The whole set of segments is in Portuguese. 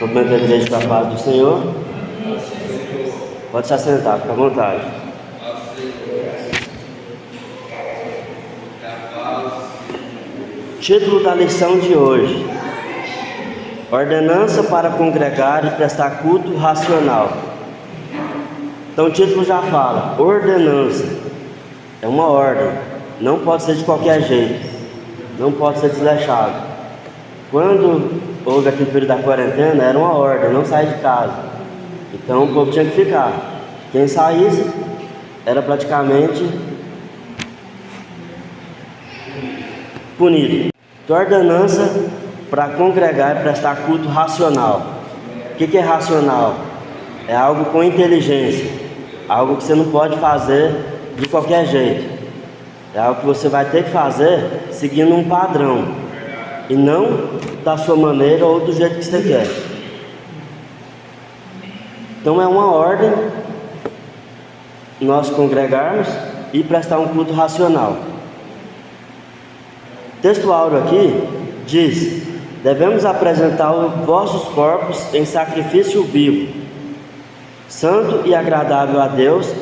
Cumprimento a igreja com a paz do Senhor. Pode se assentar, fica à vontade. Título da lição de hoje: Ordenança para congregar e prestar culto racional. Então o título já fala, ordenança. É uma ordem, não pode ser de qualquer jeito, não pode ser desleixado. Quando houve aquele período da quarentena, era uma ordem, não sair de casa. Então o povo tinha que ficar. Quem saísse era praticamente punido. Então, ordenança para congregar e prestar culto racional. O que é racional? É algo com inteligência, algo que você não pode fazer de qualquer jeito. É algo que você vai ter que fazer seguindo um padrão, e não da sua maneira ou do jeito que você quer. Então é uma ordem nós congregarmos e prestar um culto racional. O texto áureo aqui diz: devemos apresentar os vossos corpos em sacrifício vivo, santo e agradável a Deus,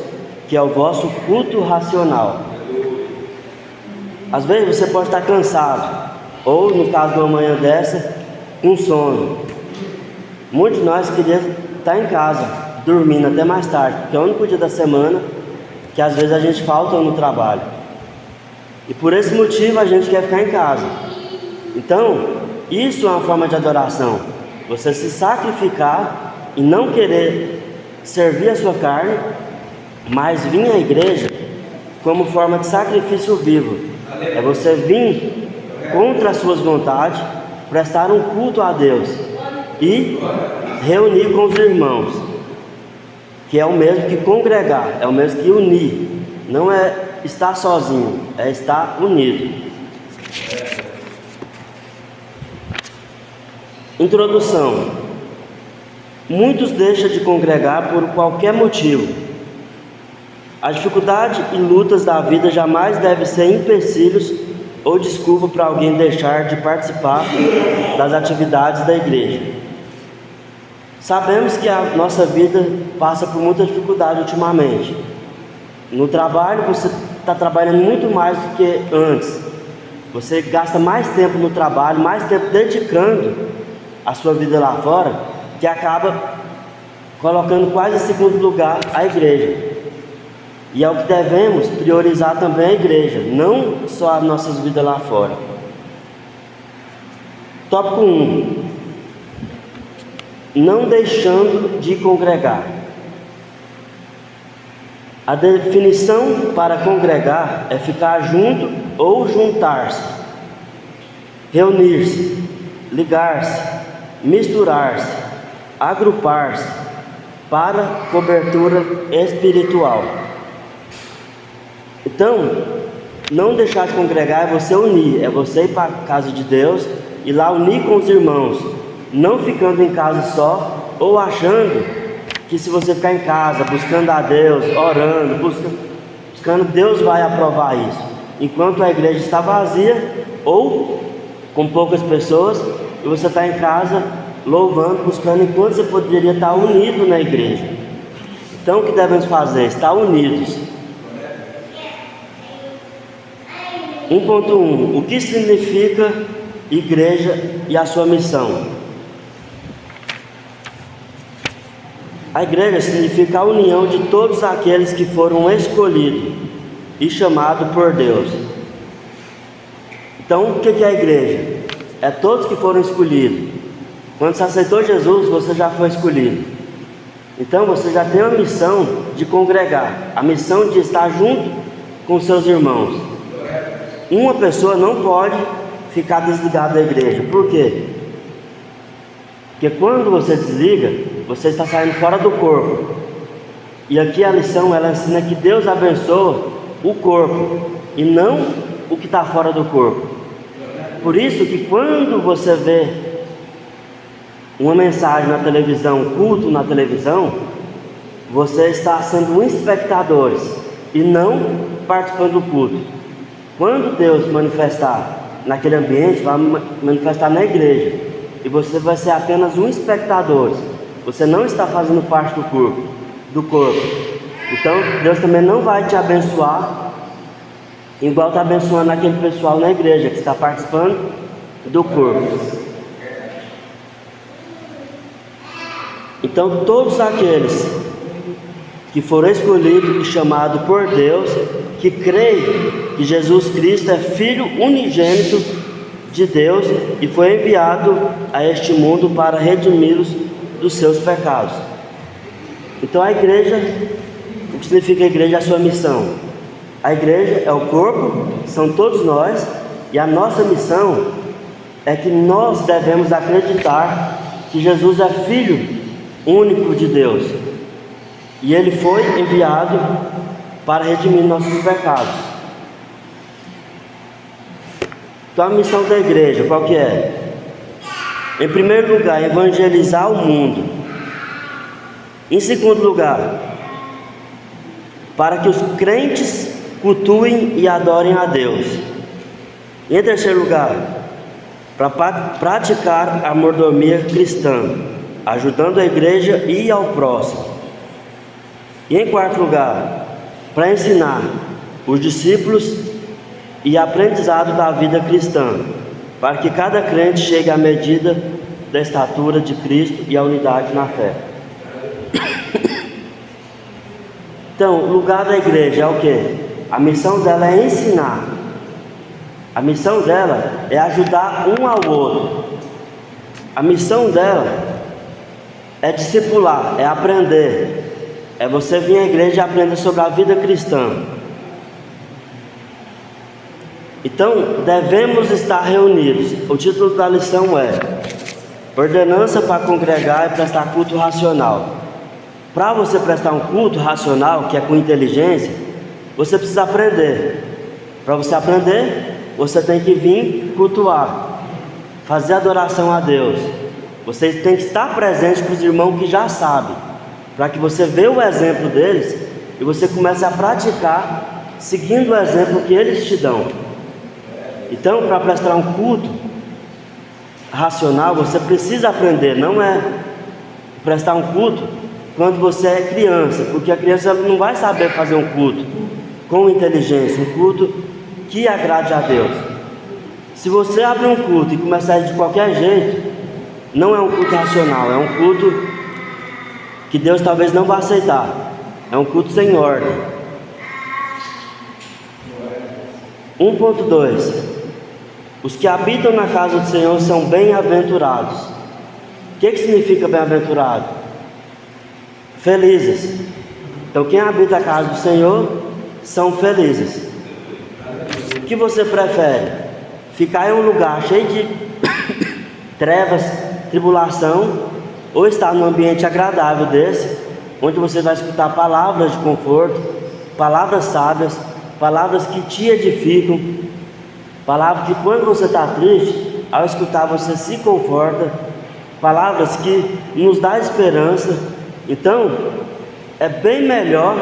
que é o vosso culto racional. Às vezes você pode estar cansado, ou no caso de uma manhã dessa, com sono. Muitos de nós queriam estar em casa, dormindo até mais tarde, porque é o único dia da semana que às vezes a gente falta no trabalho. E por esse motivo a gente quer ficar em casa. Então, isso é uma forma de adoração. Você se sacrificar e não querer servir a sua carne, mas vir à igreja como forma de sacrifício vivo. É você vir contra as suas vontades, prestar um culto a Deus e reunir com os irmãos, que é o mesmo que congregar, é o mesmo que unir. Não é estar sozinho, é estar unido. Introdução. Muitos deixam de congregar por qualquer motivo. A dificuldade e lutas da vida jamais devem ser empecilhos ou desculpa para alguém deixar de participar das atividades da igreja. Sabemos que a nossa vida passa por muita dificuldade ultimamente. No trabalho você está trabalhando muito mais do que antes. Você gasta mais tempo no trabalho, mais tempo dedicando a sua vida lá fora, que acaba colocando quase em segundo lugar a igreja. E é o que devemos priorizar também a igreja, não só as nossas vidas lá fora. Tópico 1. Não deixando de congregar. A definição para congregar é ficar junto ou juntar-se, reunir-se, ligar-se, misturar-se, agrupar-se para cobertura espiritual. Então, não deixar de congregar é você unir, é você ir para a casa de Deus e lá unir com os irmãos, não ficando em casa só, ou achando que se você ficar em casa, buscando a Deus, orando, buscando, Deus vai aprovar isso, enquanto a igreja está vazia, ou com poucas pessoas, e você está em casa, louvando, buscando, enquanto você poderia estar unido na igreja. Então o que devemos fazer? Estar unidos. 1.1. O que significa igreja e a sua missão? A igreja significa a união de todos aqueles que foram escolhidos e chamados por Deus. Então, o que é a igreja? É todos que foram escolhidos. Quando você aceitou Jesus, você já foi escolhido. Então, você já tem a missão de congregar, a missão de estar junto com seus irmãos. Uma pessoa não pode ficar desligada da igreja. Por quê? Porque quando você desliga, você está saindo fora do corpo. E aqui a lição, ela ensina que Deus abençoa o corpo e não o que está fora do corpo. Por isso que quando você vê uma mensagem na televisão, culto na televisão, você está sendo um espectador e não participando do culto. Quando Deus manifestar naquele ambiente, vai manifestar na igreja. e você vai ser apenas um espectador. Você não está fazendo parte do corpo. Então Deus também não vai te abençoar igual está abençoando aquele pessoal na igreja que está participando do corpo. Então todos aqueles que foram escolhidos e chamados por Deus, que creem que Jesus Cristo é Filho unigênito de Deus e foi enviado a este mundo para redimi-los dos seus pecados. Então a igreja, o que significa a igreja? A sua missão. A igreja é o corpo, são todos nós, e a nossa missão é que nós devemos acreditar que Jesus é Filho único de Deus e Ele foi enviado para redimir nossos pecados. Então a missão da igreja, qual que é? Em primeiro lugar, evangelizar o mundo. Em segundo lugar, para que os crentes cultuem e adorem a Deus. E em terceiro lugar, para praticar a mordomia cristã, ajudando a igreja e ao próximo. E em quarto lugar, para ensinar os discípulos e aprendizado da vida cristã, para que cada crente chegue à medida da estatura de Cristo e à unidade na fé. Então, o lugar da igreja é o quê? A missão dela é ensinar. A missão dela é ajudar um ao outro. A missão dela é discipular, é aprender. É você vir à igreja e aprender sobre a vida cristã. Então, devemos estar reunidos. O título da lição é Ordenança para congregar e prestar culto racional. Para você prestar um culto racional, que é com inteligência, você precisa aprender. Para você aprender, você tem que vir cultuar, fazer adoração a Deus. Você tem que estar presente com os irmãos que já sabem, para que você veja o exemplo deles e você comece a praticar, seguindo o exemplo que eles te dão. Então, para prestar um culto racional, você precisa aprender. Não é prestar um culto quando você é criança, porque a criança não vai saber fazer um culto com inteligência, um culto que agrade a Deus. Se você abrir um culto e começar a ir de qualquer jeito, não é um culto racional, é um culto que Deus talvez não vá aceitar. É um culto sem ordem. 1.2 Os que habitam na casa do Senhor são bem-aventurados. O que significa bem-aventurado? Felizes. Então quem habita a casa do Senhor são felizes. O que você prefere? Ficar em um lugar cheio de trevas, tribulação, ou estar num ambiente agradável desse, onde você vai escutar palavras de conforto, palavras sábias, palavras que te edificam, palavras que quando você está triste, ao escutar você se conforta, palavras que nos dá esperança. Então, é bem melhor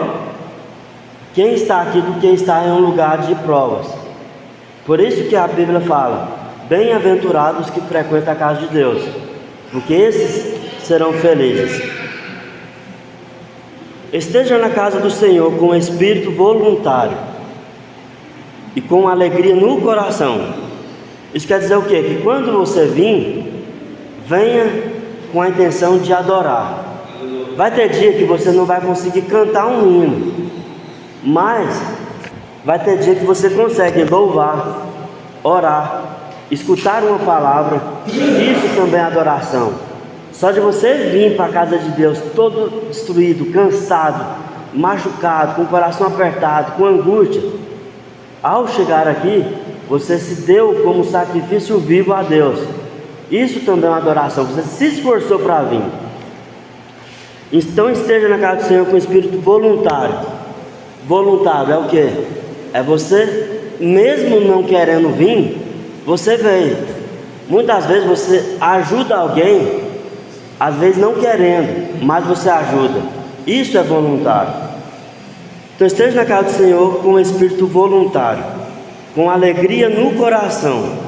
quem está aqui do que estar em um lugar de provas. Por isso que a Bíblia fala, bem-aventurados que frequentam a casa de Deus, porque esses serão felizes. Esteja na casa do Senhor com espírito voluntário e com alegria no coração. Isso quer dizer o quê? Que quando você vir, venha com a intenção de adorar. Vai ter dia que você não vai conseguir cantar um hino, mas vai ter dia que você consegue louvar, orar, escutar uma palavra. Isso também é adoração. Só de você vir para a casa de Deus todo destruído, cansado, machucado, com o coração apertado, com angústia, ao chegar aqui, você se deu como sacrifício vivo a Deus. Isso também é uma adoração. Você se esforçou para vir. Então esteja na casa do Senhor com espírito voluntário. Voluntário é o que? É você, mesmo não querendo vir, você veio. Muitas vezes você ajuda alguém, às vezes não querendo, mas você ajuda. Isso é voluntário. Então esteja na casa do Senhor com espírito voluntário, com alegria no coração.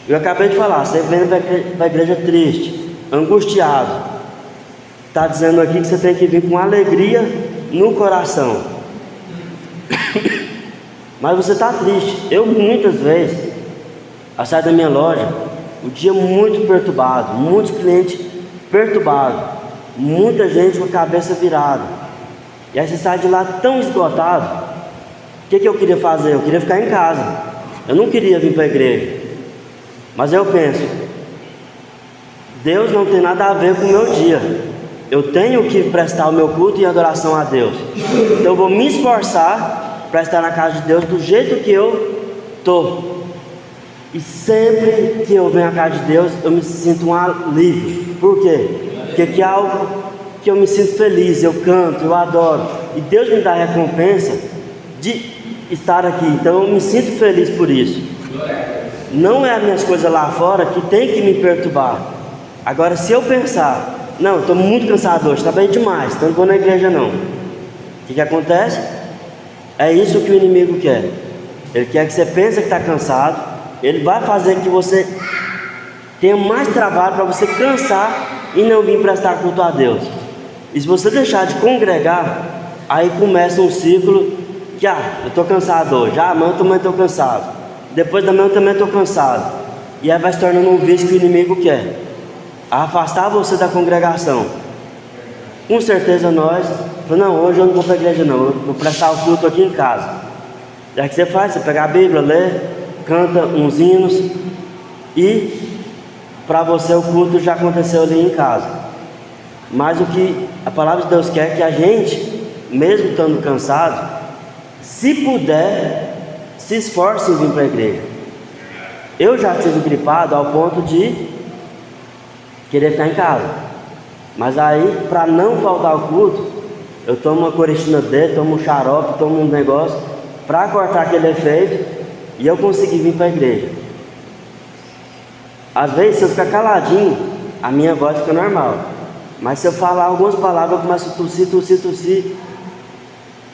Eu acabei de falar, você vem para a igreja triste, angustiado. Está dizendo aqui que você tem que vir com alegria no coração. Mas você está triste. Eu muitas vezes, ao sair da minha loja, o dia muito perturbado, muitos clientes perturbados, muita gente com a cabeça virada. E aí você sai de lá tão esgotado. O que eu queria fazer? Eu queria ficar em casa. Eu não queria vir para a igreja. Mas eu penso, Deus não tem nada a ver com o meu dia. Eu tenho que prestar o meu culto e adoração a Deus. Então eu vou me esforçar para estar na casa de Deus do jeito que eu estou. E sempre que eu venho à casa de Deus, eu me sinto um alívio. Por quê? Porque aqui é algo que eu me sinto feliz, eu canto, eu adoro. E Deus me dá a recompensa de estar aqui. Então eu me sinto feliz por isso. Não é as minhas coisas lá fora que tem que me perturbar. Agora, se eu pensar, não, eu estou muito cansado hoje, está bem demais, então não vou na igreja não. O que acontece? É isso que o inimigo quer. Ele quer que você pense que está cansado. Ele vai fazer que você tenha mais trabalho para você cansar e não vir prestar culto a Deus. E se você deixar de congregar, aí começa um ciclo que, eu estou cansado hoje, amanhã eu também estou cansado. Depois da manhã eu também estou cansado. E aí vai se tornando um vício que o inimigo quer, afastar você da congregação. Com certeza nós, não, hoje eu não vou para a igreja não, eu vou prestar o culto aqui em casa. E aí o que você faz? Você pega a Bíblia, lê, canta uns hinos e para você o culto já aconteceu ali em casa. Mas o que a palavra de Deus quer é que a gente, mesmo estando cansado, se puder, se esforce em vir para a igreja. Eu já tive gripado ao ponto de querer ficar em casa. Mas aí, para não faltar o culto, eu tomo uma coristina D, tomo um xarope, tomo um negócio para cortar aquele efeito e eu consegui vir para a igreja. Às vezes, se eu ficar caladinho, a minha voz fica normal. Mas se eu falar algumas palavras, eu começo a tossir.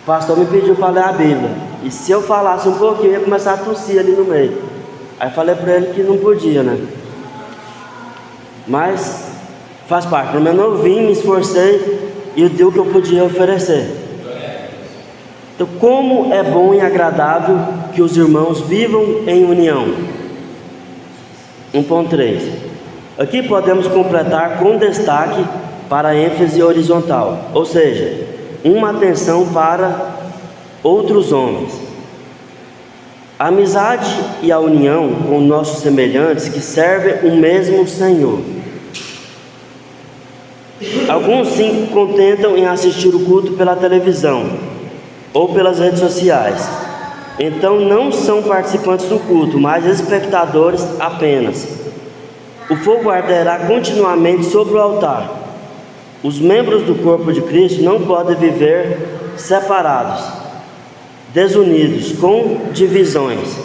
O pastor me pediu para ler a Bíblia. E se eu falasse um pouquinho, eu ia começar a tossir ali no meio. Aí falei para ele que não podia, né? Mas faz parte. Pelo menos eu vim, me esforcei e eu dei o que eu podia oferecer. Então, como é bom e agradável que os irmãos vivam em união. 1.3. Aqui podemos completar com destaque para a ênfase horizontal, ou seja, uma atenção para outros homens. A amizade e a união com nossos semelhantes que servem o mesmo Senhor. Alguns se contentam em assistir o culto pela televisão ou pelas redes sociais. Então não são participantes do culto, mas espectadores apenas. O fogo arderá continuamente sobre o altar. Os membros do corpo de Cristo não podem viver separados, desunidos, com divisões.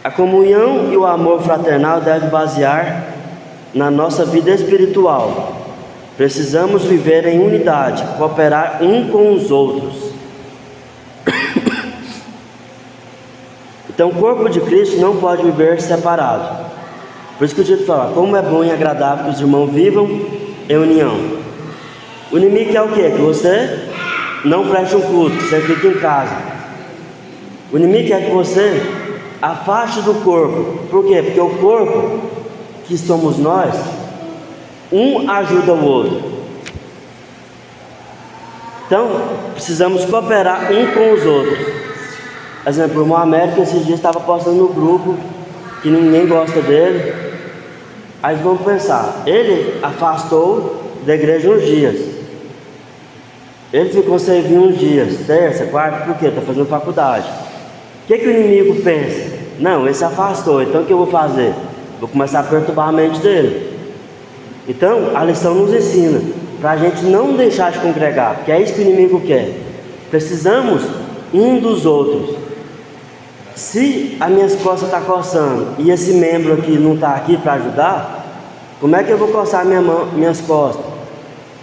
A comunhão e o amor fraternal devem basear na nossa vida espiritual. Precisamos viver em unidade, cooperar um com os outros. Então o corpo de Cristo não pode viver separado. Por isso que eu tinha que falar, como é bom e agradável que os irmãos vivam em união. O inimigo quer o quê? Que você não preste um culto, que você fique em casa. O inimigo quer que você afaste do corpo. Por quê? Porque o corpo, que somos nós, um ajuda o outro. Então, precisamos cooperar um com os outros. Por exemplo, o irmão Américo esses dias estava postando no grupo que ninguém gosta dele. Aí vamos pensar, ele afastou da igreja uns dias. Ele ficou sem vir uns dias, terça, quarta, por quê? Está fazendo faculdade. O que o inimigo pensa? Não, ele se afastou, então o que eu vou fazer? Vou começar a perturbar a mente dele. Então, a lição nos ensina para a gente não deixar de congregar, porque é isso que o inimigo quer. Precisamos um dos outros. Se as minhas costas estão coçando e esse membro aqui não está aqui para ajudar, como é que eu vou coçar minhas costas?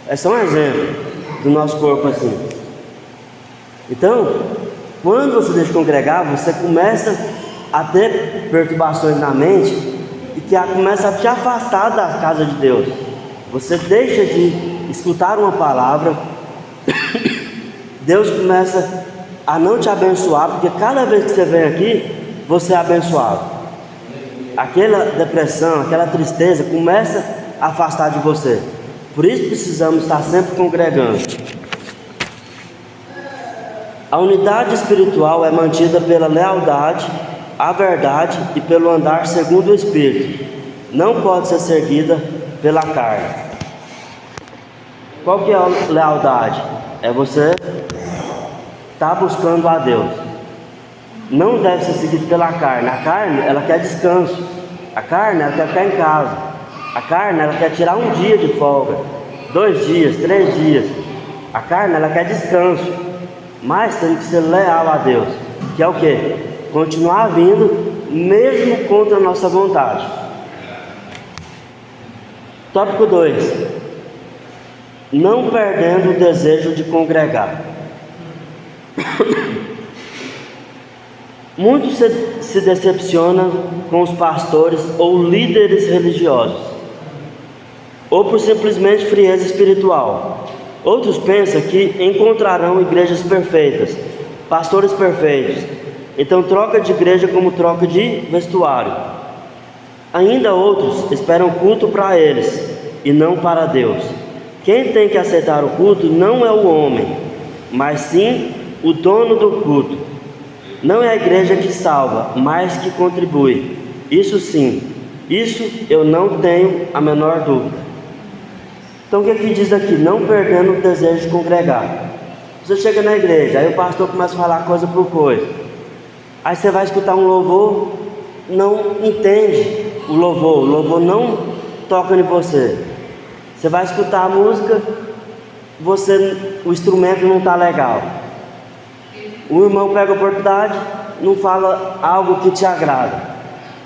É só um exemplo do nosso corpo assim. Então, quando você deixa de congregar, você começa a ter perturbações na mente e que começa a te afastar da casa de Deus. Você deixa de escutar uma palavra, Deus começa a não te abençoar, porque cada vez que você vem aqui, você é abençoado. Aquela depressão, aquela tristeza começa a afastar de você. Por isso precisamos estar sempre congregando. A unidade espiritual é mantida pela lealdade à verdade e pelo andar segundo o Espírito. Não pode ser seguida pela carne. Qual que é a lealdade? É você estar buscando a Deus. Não deve ser seguido pela carne. A carne, ela quer descanso. A carne, ela quer ficar em casa. A carne, ela quer tirar um dia de folga, 2 dias, 3 dias. A carne, ela quer descanso. Mas tem que ser leal a Deus. Que é o quê? Continuar vindo, mesmo contra a nossa vontade. Tópico 2. Não perdendo o desejo de congregar. Muitos se decepcionam com os pastores ou líderes religiosos, ou por simplesmente frieza espiritual. Outros pensam que encontrarão igrejas perfeitas, pastores perfeitos, então troca de igreja como troca de vestuário. Ainda outros esperam culto para eles e não para Deus. Quem tem que aceitar o culto não é o homem, mas sim o dono do culto. Não é a igreja que salva, mas que contribui. Isso sim, isso eu não tenho a menor dúvida. Então o que diz aqui? Não perdendo o desejo de congregar. Você chega na igreja, aí o pastor começa a falar coisa por coisa. Aí você vai escutar um louvor, não entende o louvor não toca em você. Você vai escutar a música, o instrumento não está legal. O irmão pega a oportunidade, não fala algo que te agrada.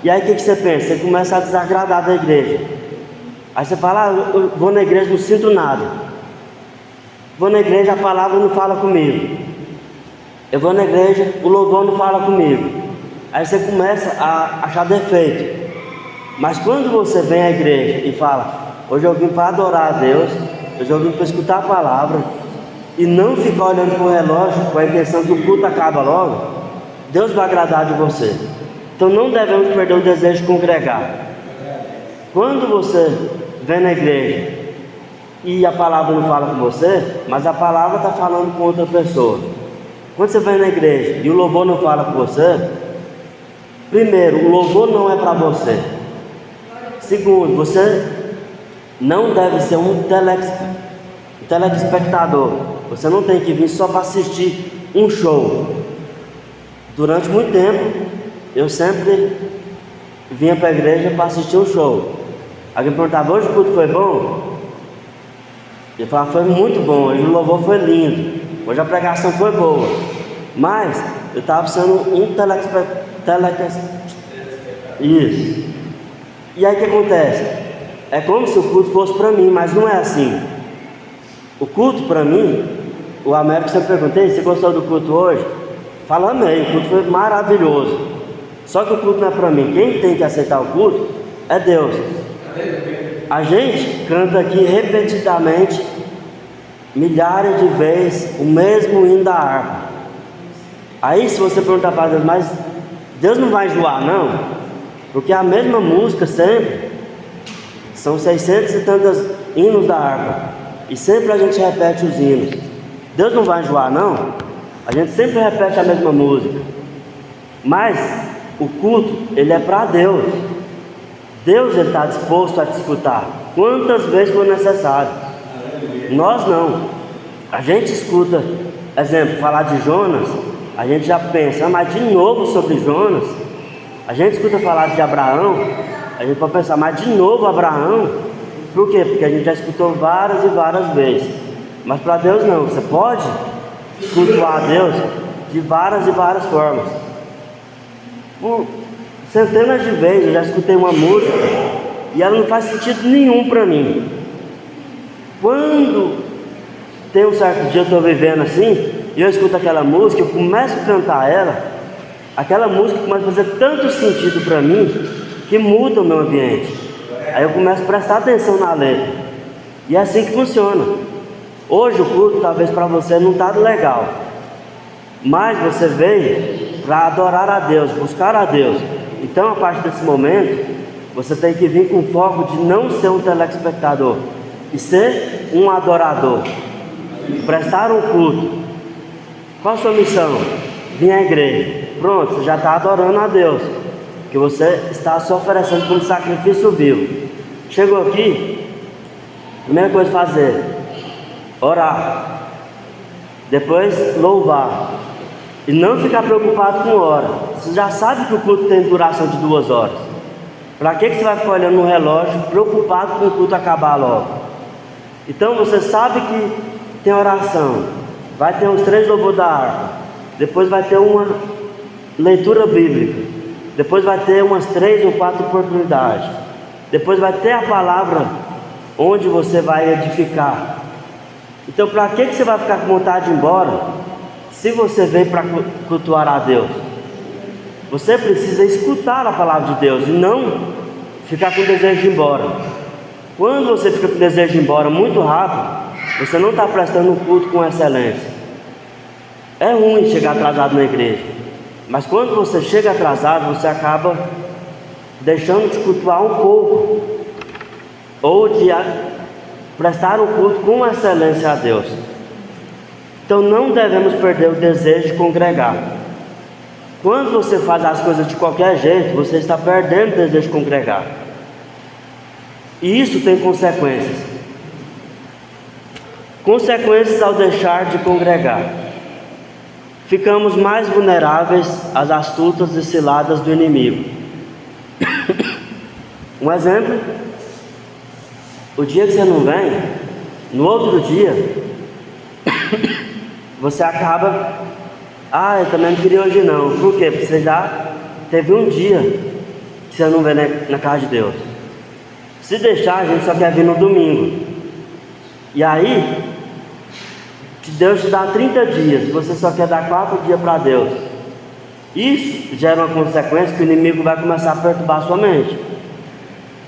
E aí o que você pensa? Você começa a desagradar da igreja. Aí você fala, eu vou na igreja, não sinto nada. Vou na igreja, a palavra não fala comigo. Eu vou na igreja, o louvor não fala comigo. Aí você começa a achar defeito. Mas quando você vem à igreja e fala, hoje eu vim para adorar a Deus, hoje eu vim para escutar a palavra, e não ficar olhando para o relógio com a intenção que o culto acaba logo, Deus vai agradar de você. Então não devemos perder o desejo de congregar. Quando você vem na igreja e a palavra não fala com você, mas a palavra está falando com outra pessoa. Quando você vem na igreja e o louvor não fala com você, primeiro, o louvor não é para você. Segundo, você não deve ser um telespectador. Você não tem que vir só para assistir um show. Durante muito tempo, eu sempre vinha para a igreja para assistir um show. Alguém perguntava, hoje o culto foi bom? Eu falava, foi muito bom, hoje o louvor foi lindo, hoje a pregação foi boa. Mas eu estava sendo um Isso. E aí o que acontece? É como se o culto fosse para mim, mas não é assim. O culto para mim, o Américo sempre perguntei, você gostou do culto hoje? Fala, amém, o culto foi maravilhoso. Só que o culto não é para mim, quem tem que aceitar o culto é Deus. A gente canta aqui repetidamente, milhares de vezes, o mesmo hino da harpa. Aí se você perguntar para Deus, mas Deus não vai enjoar não? Porque a mesma música sempre, são 600 e tantos hinos da harpa, e sempre a gente repete os hinos. Deus não vai enjoar não? A gente sempre repete a mesma música. Mas o culto, ele é para Deus. Deus está disposto a te escutar quantas vezes for necessário. Nós não. A gente escuta, exemplo, falar de Jonas, a gente já pensa, mas de novo sobre Jonas. A gente escuta falar de Abraão, a gente pode pensar, mas de novo Abraão. Por quê? Porque a gente já escutou várias e várias vezes. Mas para Deus não, você pode cultuar a Deus de várias e várias formas. Por centenas de vezes eu já escutei uma música e ela não faz sentido nenhum para mim. Quando tem um certo dia eu estou vivendo assim e eu escuto aquela música, eu começo a cantar ela, aquela música começa a fazer tanto sentido para mim que muda o meu ambiente. Aí eu começo a prestar atenção na letra. E é assim que funciona. Hoje o culto talvez para você não está legal, mas você veio para adorar a Deus, buscar a Deus. Então a partir desse momento você tem que vir com foco de não ser um telespectador e ser um adorador, prestar um culto. Qual a sua missão? Vir à igreja. Pronto, você já está adorando a Deus, que você está se oferecendo como sacrifício vivo. Chegou aqui, primeira coisa a fazer: orar, depois louvar, e não ficar preocupado com hora. Você já sabe que o culto tem duração de 2 horas. Para que você vai ficar olhando no relógio, preocupado com o culto acabar logo? Então você sabe que tem oração, vai ter uns 3 louvores da harpa, depois vai ter uma leitura bíblica, depois vai ter umas 3 ou 4 oportunidades, depois vai ter a palavra onde você vai edificar. Então para que você vai ficar com vontade de ir embora, se você veio para cultuar a Deus? Você precisa escutar a palavra de Deus e não ficar com desejo de ir embora. Quando você fica com desejo de ir embora muito rápido, você não está prestando um culto com excelência. É ruim chegar atrasado na igreja, mas quando você chega atrasado, você acaba deixando de cultuar um pouco, ou de prestar um culto com excelência a Deus. Então não devemos perder o desejo de congregar. Quando você faz as coisas de qualquer jeito, você está perdendo o desejo de congregar. E isso tem consequências. Consequências ao deixar de congregar. Ficamos mais vulneráveis às astutas e ciladas do inimigo. Um exemplo: o dia que você não vem, no outro dia, você acaba: eu também não queria hoje não. Por quê? Porque você já teve um dia que você não vem na casa de Deus. Se deixar, a gente só quer vir no domingo. E aí, se Deus te dá 30 dias, você só quer dar 4 dias para Deus. Isso gera uma consequência que o inimigo vai começar a perturbar a sua mente.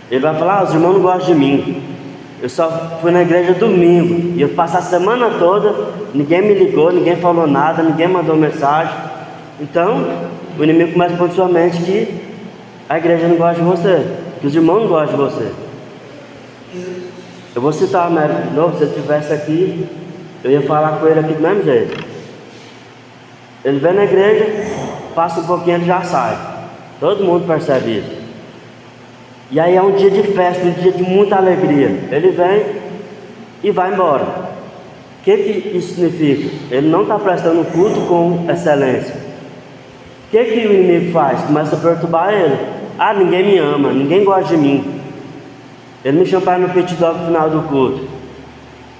Ele vai falar: os irmãos não gostam de mim. Eu só fui na igreja domingo, e eu passo a semana toda, ninguém me ligou, ninguém falou nada, ninguém mandou mensagem. Então, o inimigo começa a pôr na sua mente que a igreja não gosta de você, que os irmãos não gostam de você. Eu vou citar o Américo de novo. Se ele estivesse aqui, eu ia falar com ele aqui do mesmo jeito. Ele vem na igreja, passa um pouquinho, ele já sai. Todo mundo percebe isso. E aí é um dia de festa, um dia de muita alegria. Ele vem e vai embora. O que isso significa? Ele não está prestando culto com excelência. O que o inimigo faz? Começa a perturbar ele. Ninguém me ama, ninguém gosta de mim. Ele me chama para ir no pit dog no final do culto.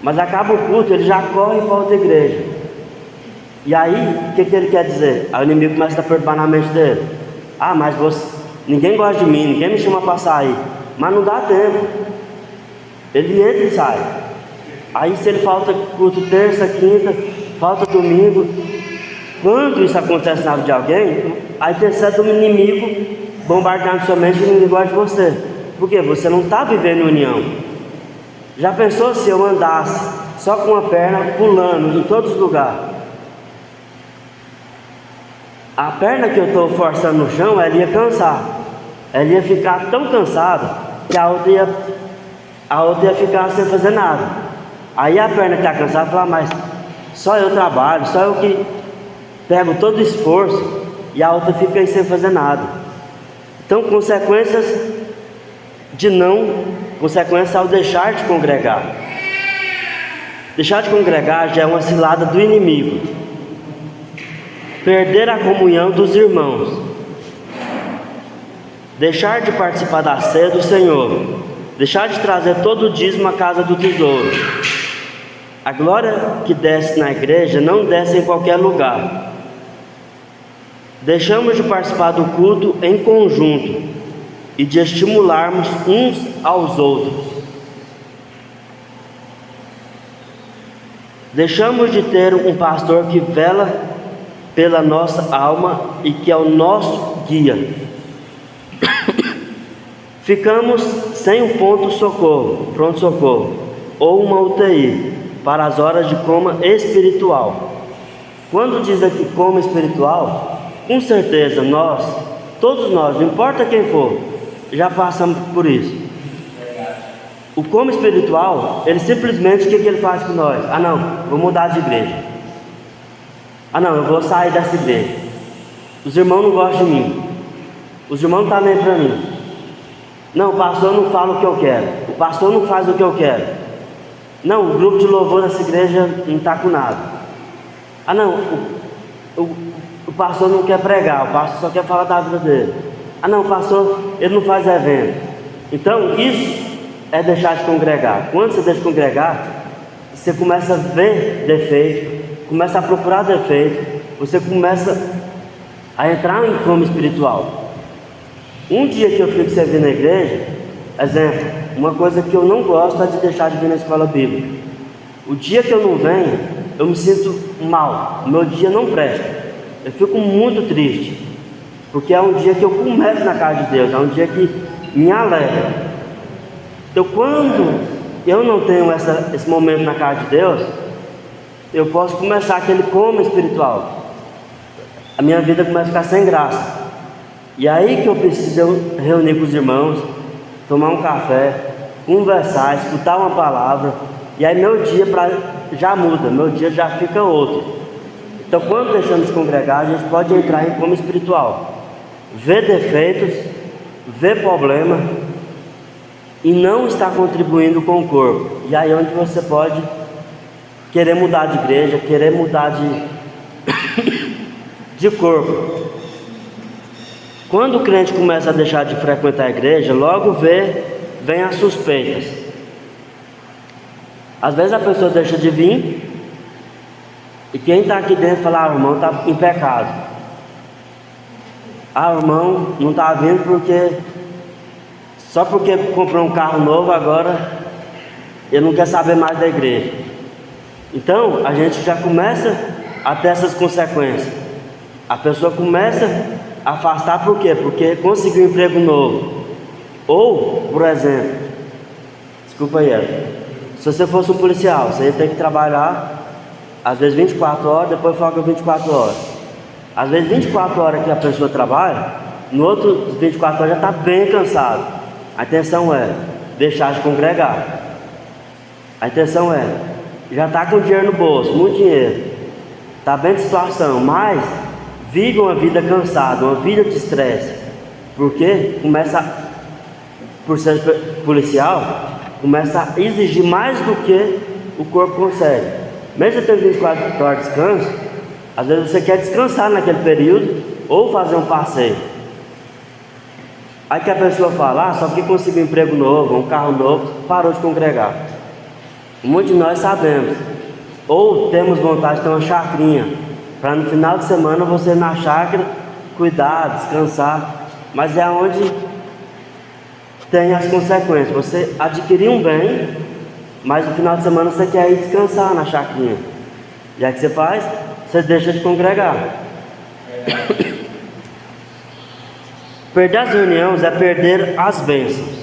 Mas acaba o culto, ele já corre para outra igreja. E aí, o que ele quer dizer? Aí o inimigo começa a perturbar na mente dele. Mas ninguém gosta de mim, ninguém me chama para sair. Mas não dá tempo. Ele entra e sai. Aí se ele falta culto terça, quinta, falta domingo. Quando isso acontece na vida de alguém, aí percebe o inimigo bombardeando sua mente e ninguém gosta de você. Por quê? Você não está vivendo união. Já pensou se eu andasse só com uma perna pulando em todos os lugares? A perna que eu estou forçando no chão, ela ia cansar. Ela ia ficar tão cansada que a outra ia ficar sem fazer nada. Aí a perna que está cansada fala: mas só eu trabalho, só eu que pego todo o esforço, e a outra fica aí sem fazer nada. Então, consequências ao deixar de congregar. Deixar de congregar já é uma cilada do inimigo. Perder a comunhão dos irmãos. Deixar de participar da ceia do Senhor. Deixar de trazer todo o dízimo à casa do tesouro. A glória que desce na igreja não desce em qualquer lugar. Deixamos de participar do culto em conjunto e de estimularmos uns aos outros. Deixamos de ter um pastor que vela pela nossa alma e que é o nosso guia. Ficamos sem um pronto-socorro, ou uma UTI, para as horas de coma espiritual. Quando diz aqui coma espiritual, com certeza todos nós, não importa quem for, já passamos por isso. O coma espiritual, ele simplesmente, o que ele faz com nós? Ah não, vou mudar de igreja. Ah não, eu vou sair dessa igreja. Os irmãos não gostam de mim. Os irmãos não estão nem para mim. Não, o pastor não fala o que eu quero. O pastor não faz o que eu quero. Não, o grupo de louvor dessa igreja não está com nada. Ah não, o pastor não quer pregar, o pastor só quer falar da vida dele. Ah não, o pastor, ele não faz evento. Então, isso é deixar de congregar. Quando você deixa de congregar, você começa a ver defeito, começa a procurar defeito, você começa a entrar em coma espiritual. Um dia que eu fico sem vir na igreja, exemplo, uma coisa que eu não gosto é de deixar de vir na escola bíblica. O dia que eu não venho, eu me sinto mal, o meu dia não presta, eu fico muito triste, porque é um dia que eu começo na casa de Deus, é um dia que me alegra. Então, quando eu não tenho esse momento na casa de Deus, eu posso começar aquele coma espiritual, a minha vida começa a ficar sem graça. E aí que eu preciso reunir com os irmãos, tomar um café, conversar, escutar uma palavra, e aí meu dia já muda, meu dia já fica outro. Então, quando deixamos de congregar, a gente pode entrar em coma espiritual, ver defeitos, ver problema e não estar contribuindo com o corpo. E aí é onde você pode querer mudar de igreja, querer mudar de corpo. Quando o crente começa a deixar de frequentar a igreja, logo vem as suspeitas. Às vezes a pessoa deixa de vir e quem está aqui dentro fala: o irmão está em pecado. O irmão não está vindo só porque comprou um carro novo, agora ele não quer saber mais da igreja. Então a gente já começa a ter essas consequências. A pessoa começa a afastar, por quê? Porque conseguiu um emprego novo. Ou, por exemplo, desculpa aí, se você fosse um policial, você ia ter que trabalhar às vezes 24 horas, depois folga 24 horas. Às vezes 24 horas que a pessoa trabalha, no outro 24 horas já está bem cansado. A intenção é deixar de congregar. A intenção é, já está com dinheiro no bolso, muito dinheiro, está bem de situação, mas vive uma vida cansada, uma vida de estresse, porque por ser policial, começa a exigir mais do que o corpo consegue. Mesmo você tendo 24 horas de descanso, às vezes você quer descansar naquele período, ou fazer um passeio. Aí que a pessoa fala: só porque conseguiu um emprego novo, um carro novo, parou de congregar. Muitos de nós sabemos, ou temos vontade de ter uma chacrinha, para no final de semana você ir na chácara, cuidar, descansar, mas é onde tem as consequências. Você adquiriu um bem, mas no final de semana você quer ir descansar na chacrinha. E aí que você faz? Você deixa de congregar. Perder as reuniões é perder as bênçãos.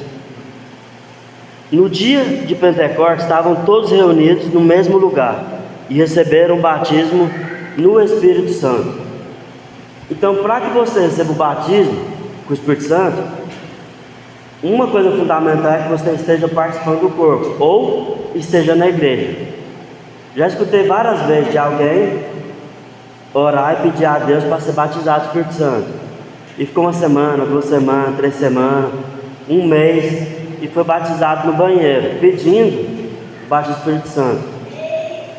No dia de Pentecostes estavam todos reunidos no mesmo lugar e receberam o batismo no Espírito Santo. Então, para que você receba o batismo com o Espírito Santo, uma coisa fundamental é que você esteja participando do corpo ou esteja na igreja. Já escutei várias vezes de alguém orar e pedir a Deus para ser batizado do Espírito Santo, e ficou uma semana, 2 semanas, 3 semanas, 1 mês, e foi batizado no banheiro, pedindo o batismo do Espírito Santo.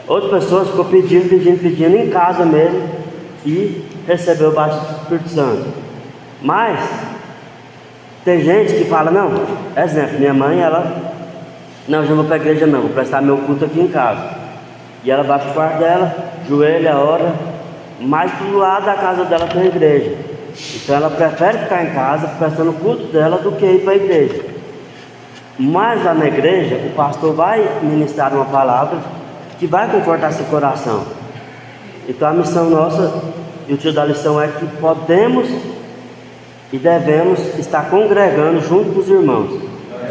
Outras pessoas ficou pedindo em casa mesmo, e recebeu o batismo do Espírito Santo. Mas tem gente que fala: não, exemplo, minha mãe, não, já não vou para a igreja não, vou prestar meu culto aqui em casa. E ela vai para o quarto dela, joelha, ora, mas do lado da casa dela tem a igreja. Então ela prefere ficar em casa prestando o culto dela do que ir para a igreja. Mas lá na igreja, o pastor vai ministrar uma palavra que vai confortar seu coração. Então a missão nossa E o título da lição é que podemos e devemos estar congregando junto com os irmãos.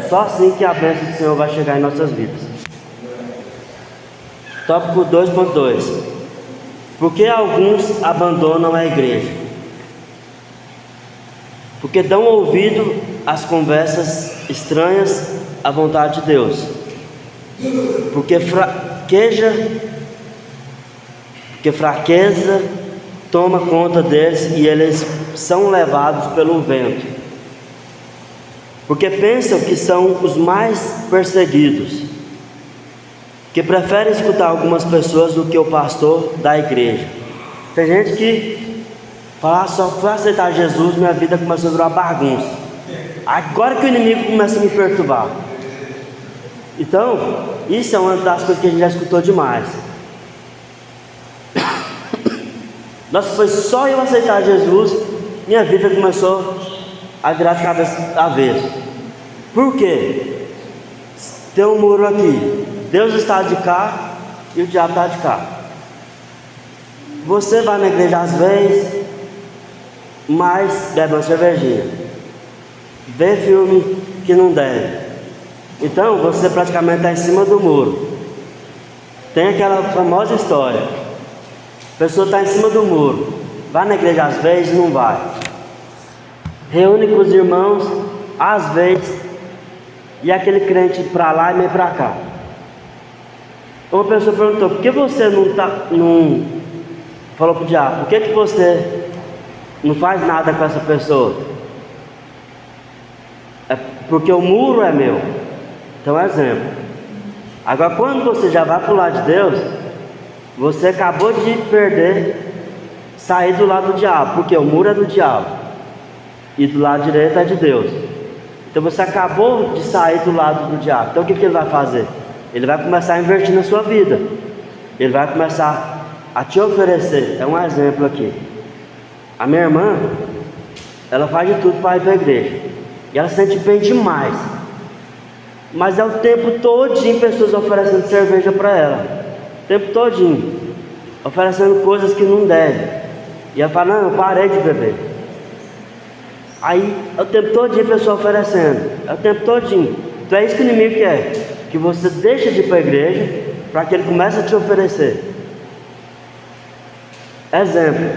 Só assim que a bênção do Senhor vai chegar em nossas vidas. Tópico 2.2. Por que alguns abandonam a igreja? Porque dão ouvido às conversas estranhas à vontade de Deus. Porque fraqueza toma conta deles e eles são levados pelo vento. Porque pensam que são os mais perseguidos, que preferem escutar algumas pessoas do que o pastor da igreja. Tem gente que fala, só fui aceitar Jesus, minha vida começou a virar uma bagunça. Agora que o inimigo começa a me perturbar. Então, isso é uma das coisas que a gente já escutou demais. Nossa, foi só eu aceitar Jesus, minha vida começou a virar de cabeça avesso. Por quê? Tem um muro aqui. Deus está de cá e o diabo está de cá. Você vai na igreja às vezes, mas bebe uma cervejinha, vê filme que não deve. Então você praticamente está em cima do muro. Tem aquela famosa história: a pessoa está em cima do muro, vai na igreja às vezes, não vai, reúne com os irmãos às vezes, e aquele crente para lá e meio para cá. Uma pessoa perguntou: por que você não falou para o diabo, por que você não faz nada com essa pessoa? É porque o muro é meu. Então, exemplo. Agora, quando você já vai para o lado de Deus, você acabou de sair do lado do diabo, porque o muro é do diabo e do lado direito é de Deus. Então você acabou de sair do lado do diabo. Então o que ele vai fazer? Ele vai começar a investir na sua vida. Ele vai começar a te oferecer. É um exemplo aqui. A minha irmã, ela faz de tudo para ir para a igreja. E ela sente bem demais. Mas é o tempo todinho pessoas oferecendo cerveja para ela. O tempo todinho. Oferecendo coisas que não devem. E ela fala: não, eu parei de beber. Aí é o tempo todinho a pessoa oferecendo. É o tempo todinho. Então é isso que o inimigo quer. Que você deixe de ir para a igreja para que ele comece a te oferecer. Exemplo.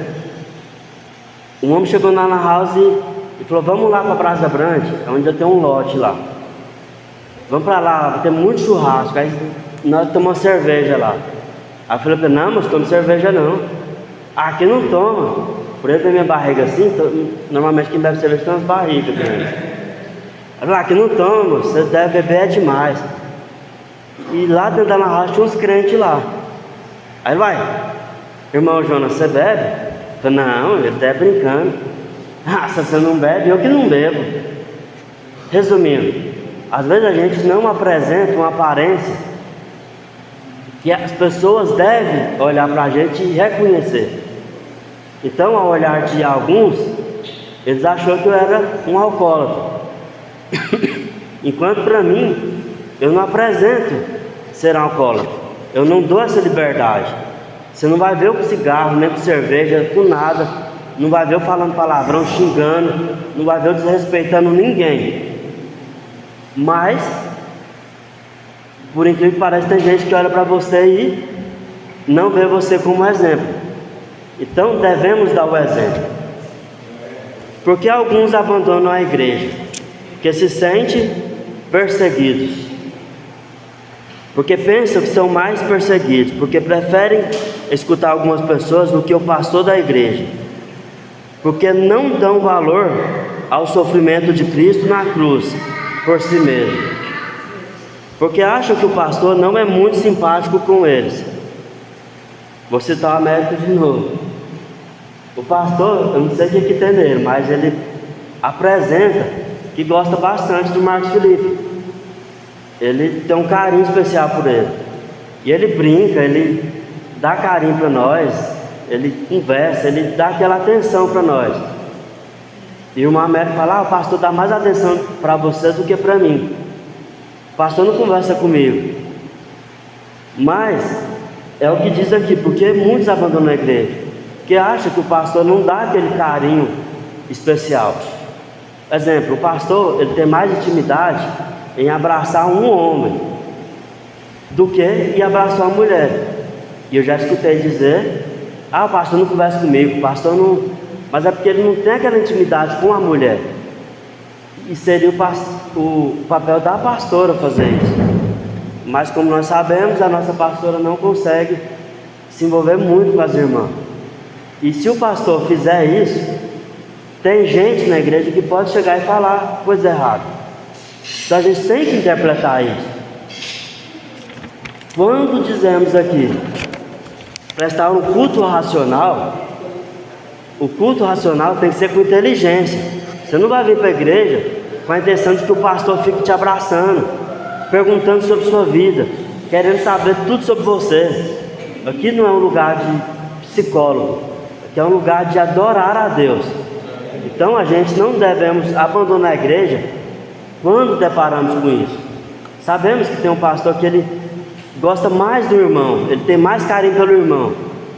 Um homem chegou lá na house e falou: vamos lá para a Praça Brande, onde eu tenho um lote lá. Vamos para lá, vai ter muito churrasco. Aí nós tomamos cerveja lá. Aí eu falei: não, mas toma cerveja não. Aqui não toma. Por ele ver minha barriga assim, normalmente quem bebe cerveja tem umas barrigas grandes. Aí lá, aqui não toma, você deve beber demais. E lá dentro da house tinha uns crentes lá. Aí vai: irmão Jonas, você bebe? Eu falei: não, ele está brincando. Ah, se você não bebe, eu que não bebo. Resumindo, às vezes a gente não apresenta uma aparência que as pessoas devem olhar para a gente e reconhecer. Então, ao olhar de alguns, eles acharam que eu era um alcoólatra. Enquanto para mim, eu não apresento ser alcoólatra. Eu não dou essa liberdade. Você não vai ver eu com cigarro, nem com cerveja, com nada. Não vai ver eu falando palavrão, xingando. Não vai ver eu desrespeitando ninguém. Mas, por incrível que pareça, tem gente que olha para você e não vê você como exemplo. Então devemos dar o exemplo. Porque alguns abandonam a igreja? Porque se sentem perseguidos. Porque pensam que são mais perseguidos. Porque preferem escutar algumas pessoas do que o pastor da igreja. Porque não dão valor ao sofrimento de Cristo na cruz por si mesmo. Porque acham que o pastor não é muito simpático com eles. Vou citar o Américo de novo. O pastor, eu não sei o que tem nele, mas ele apresenta que gosta bastante do Marcos Felipe. Ele tem um carinho especial por ele. E ele brinca, ele dá carinho para nós, ele conversa, ele dá aquela atenção para nós. E o Américo fala: o pastor dá mais atenção para você do que para mim. O pastor não conversa comigo. Mas é o que diz aqui: porque muitos abandonam a igreja. que acha que o pastor não dá aquele carinho especial. Exemplo, o pastor, ele tem mais intimidade em abraçar um homem do que em abraçar uma mulher. E eu já escutei dizer: o pastor não conversa comigo, o pastor não... Mas é porque ele não tem aquela intimidade com a mulher. E seria o papel da pastora fazer isso. Mas como nós sabemos, a nossa pastora não consegue se envolver muito com as irmãs. E se o pastor fizer isso, tem gente na igreja que pode chegar e falar coisa errada. Então a gente tem que interpretar isso. Quando dizemos aqui prestar um culto racional, o culto racional tem que ser com inteligência. Você não vai vir para a igreja com a intenção de que o pastor fique te abraçando, perguntando sobre sua vida, querendo saber tudo sobre você. Aqui não é um lugar de psicólogo, aqui é um lugar de adorar a Deus. Então a gente não devemos abandonar a igreja quando deparamos com isso. Sabemos que tem um pastor que ele gosta mais do irmão, ele tem mais carinho pelo irmão,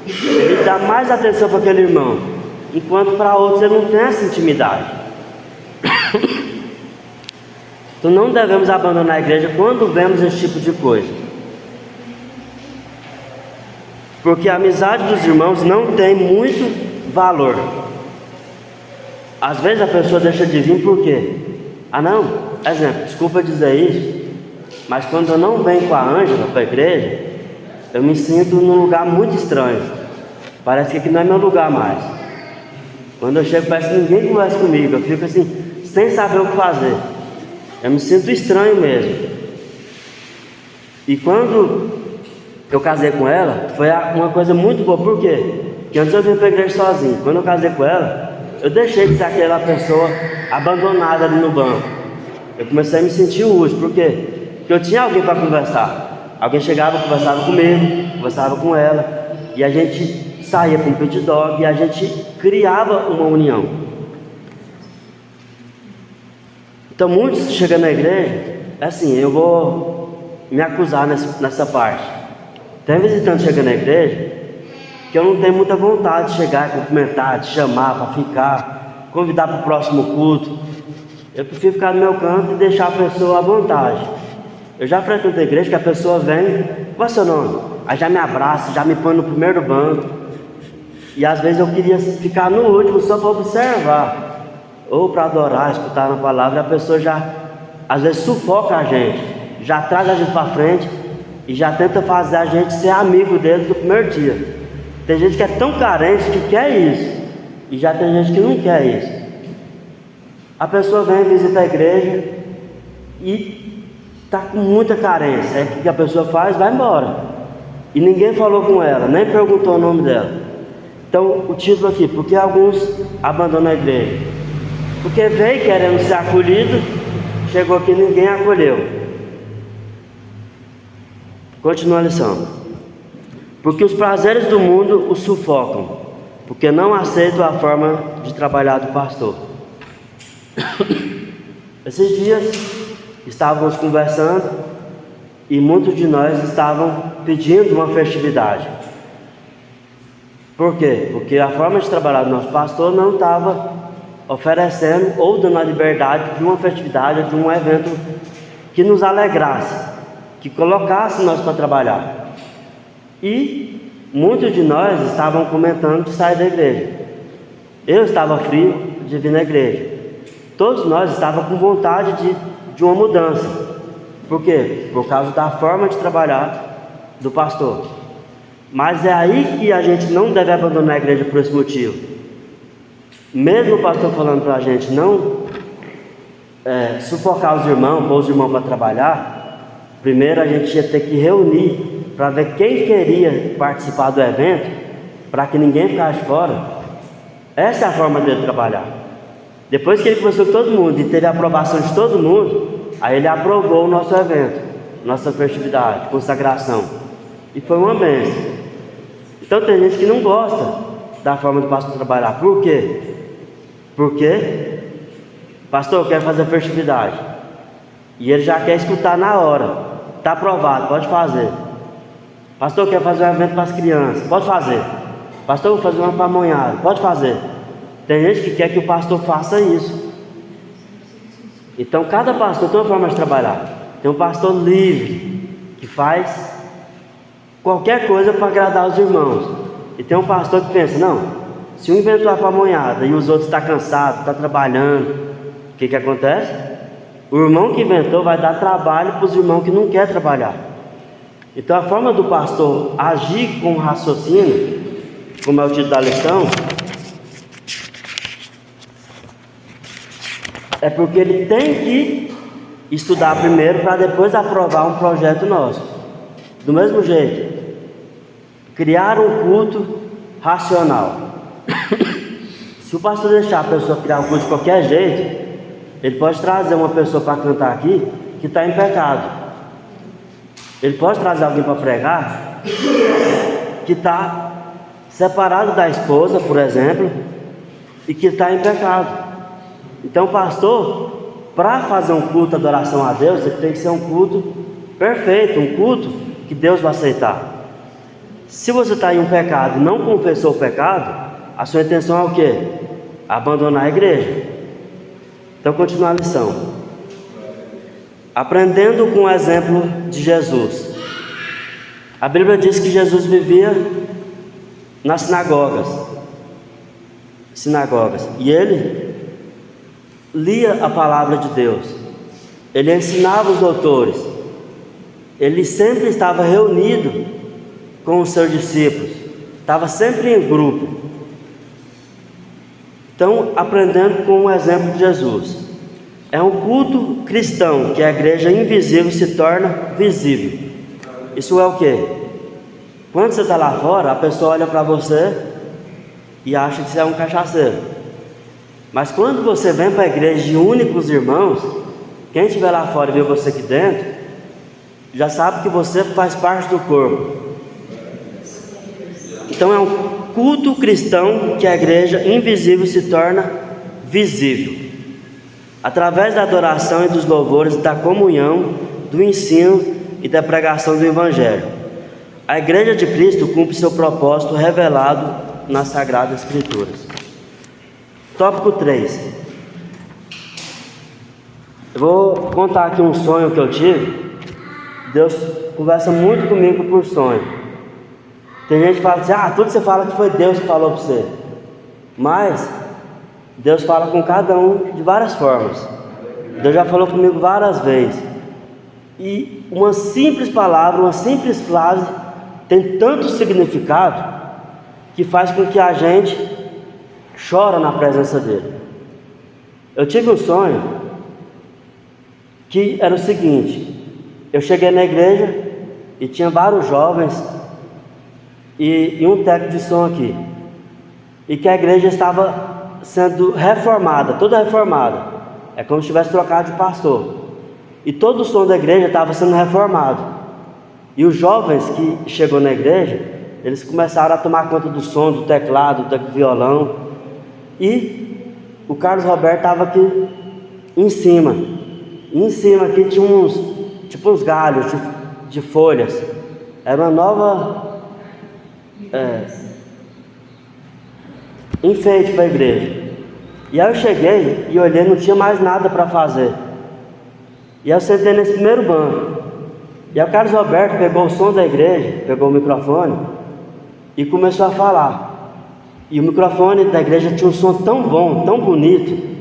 ele dá mais atenção para aquele irmão, enquanto para outros ele não tem essa intimidade. Então não devemos abandonar a igreja quando vemos esse tipo de coisa, porque a amizade dos irmãos não tem muito valor. Às vezes a pessoa deixa de vir por quê? Não, exemplo, desculpa dizer isso, mas quando eu não venho com a Ângela para a igreja, eu me sinto num lugar muito estranho. Parece que aqui não é meu lugar mais. Quando eu chego, parece que ninguém conversa comigo. Eu fico assim, sem saber o que fazer. Eu me sinto estranho mesmo. E quando eu casei com ela, foi uma coisa muito boa. Por quê? Porque antes eu vinha para a igreja sozinho. Quando eu casei com ela, eu deixei de ser aquela pessoa abandonada ali no banco. Eu comecei a me sentir útil. Por quê? Porque eu tinha alguém para conversar. Alguém chegava, conversava comigo, conversava com ela, e a gente saía para um pit dog e a gente criava uma união. Então muitos chegam na igreja, assim, eu vou me acusar nessa parte. Tem visitante chegando na igreja que eu não tenho muita vontade de chegar e cumprimentar, de chamar para ficar, convidar para o próximo culto. Eu prefiro ficar no meu canto e deixar a pessoa à vontade. Eu já frequento a igreja que a pessoa vem, qual é o seu nome? Aí já me abraça, já me põe no primeiro banco. E às vezes eu queria ficar no último só para observar, ou para adorar, escutar uma palavra. E a pessoa já, às vezes, sufoca a gente, já traz a gente para frente e já tenta fazer a gente ser amigo deles do primeiro dia. Tem gente que é tão carente que quer isso, e já tem gente que não quer isso. A pessoa vem visitar a igreja e está com muita carência. Aí o que a pessoa faz? Vai embora. E ninguém falou com ela, nem perguntou o nome dela. Então o título aqui: por que alguns abandonam a igreja? Porque veio querendo ser acolhido, chegou aqui e ninguém acolheu. Continua a lição. Porque os prazeres do mundo o sufocam, porque não aceitam a forma de trabalhar do pastor. Esses dias estávamos conversando e muitos de nós estavam pedindo uma festividade. Por quê? Porque a forma de trabalhar do nosso pastor não estava oferecendo ou dando a liberdade de uma festividade, de um evento que nos alegrasse, que colocasse nós para trabalhar. E muitos de nós estavam comentando de sair da igreja. Eu estava frio de vir na igreja. Todos nós estávamos com vontade de uma mudança. Por quê? Por causa da forma de trabalhar do pastor. Mas é aí que a gente não deve abandonar a igreja por esse motivo. Mesmo o pastor falando para a gente não sufocar os irmãos, pôr os irmãos para trabalhar, primeiro a gente ia ter que reunir para ver quem queria participar do evento, para que ninguém ficasse fora. Essa é a forma dele trabalhar. Depois que ele conversou com todo mundo e teve a aprovação de todo mundo, aí ele aprovou o nosso evento, nossa festividade, consagração. E foi uma bênção. Então tem gente que não gosta da forma do pastor trabalhar. Por quê? Porque, pastor, eu quero fazer festividade. E ele já quer escutar na hora. Está aprovado, pode fazer. Pastor, eu quero fazer um evento para as crianças. Pode fazer. Pastor, eu vou fazer uma pamonhada. Pode fazer. Tem gente que quer que o pastor faça isso. Então cada pastor tem uma forma de trabalhar. Tem um pastor livre, que faz qualquer coisa para agradar os irmãos. E tem um pastor que pensa, não, se um inventou a pamonhada e os outros estão cansados, estão trabalhando, o que acontece? O irmão que inventou vai dar trabalho para os irmãos que não querem trabalhar. Então a forma do pastor agir com raciocínio, como é o título da lição, é porque ele tem que estudar primeiro para depois aprovar um projeto nosso. Do mesmo jeito, criar um culto racional. Se o pastor deixar a pessoa criar um culto de qualquer jeito, ele pode trazer uma pessoa para cantar aqui que está em pecado. Ele pode trazer alguém para pregar que está separado da esposa, por exemplo, e que está em pecado. Então, pastor, para fazer um culto de adoração a Deus, ele tem que ser um culto perfeito, um culto que Deus vai aceitar. Se você está em um pecado e não confessou o pecado, a sua intenção é o quê? Abandonar a igreja. Então, continua a lição. Aprendendo com o exemplo de Jesus. A Bíblia diz que Jesus vivia nas sinagogas, e ele lia a palavra de Deus, ele ensinava os doutores, ele sempre estava reunido com os seus discípulos, estava sempre em grupo. Então, aprendendo com o exemplo de Jesus. É um culto cristão que a igreja invisível se torna visível. Isso é o quê? Quando você está lá fora, a pessoa olha para você e acha que você é um cachaceiro. Mas quando você vem para a igreja e une com os irmãos, quem estiver lá fora e vê você aqui dentro, já sabe que você faz parte do corpo. Então é um culto cristão que a igreja invisível se torna visível. Através da adoração e dos louvores, da comunhão, do ensino e da pregação do Evangelho. A igreja de Cristo cumpre seu propósito revelado nas Sagradas Escrituras. Tópico 3. Eu vou contar aqui um sonho que eu tive. Deus conversa muito comigo por sonho. Tem gente que fala assim, tudo você fala que foi Deus que falou para você. Mas Deus fala com cada um de várias formas. Deus já falou comigo várias vezes. E uma simples palavra, uma simples frase tem tanto significado que faz com que a gente chora na presença dele. Eu tive um sonho que era o seguinte: eu cheguei na igreja e tinha vários jovens e um técnico de som aqui, e que a igreja estava sendo reformada, toda reformada. É como se tivesse trocado de pastor, e todo o som da igreja estava sendo reformado. E os jovens que chegou na igreja, eles começaram a tomar conta do som, do teclado, do violão. E o Carlos Roberto estava aqui em cima. E em cima aqui tinha uns galhos de folhas. Era uma nova enfeite para a igreja. E aí eu cheguei e olhei, não tinha mais nada para fazer. E aí eu sentei nesse primeiro banco. E aí o Carlos Roberto pegou o som da igreja, pegou o microfone e começou a falar. E o microfone da igreja tinha um som tão bom, tão bonito.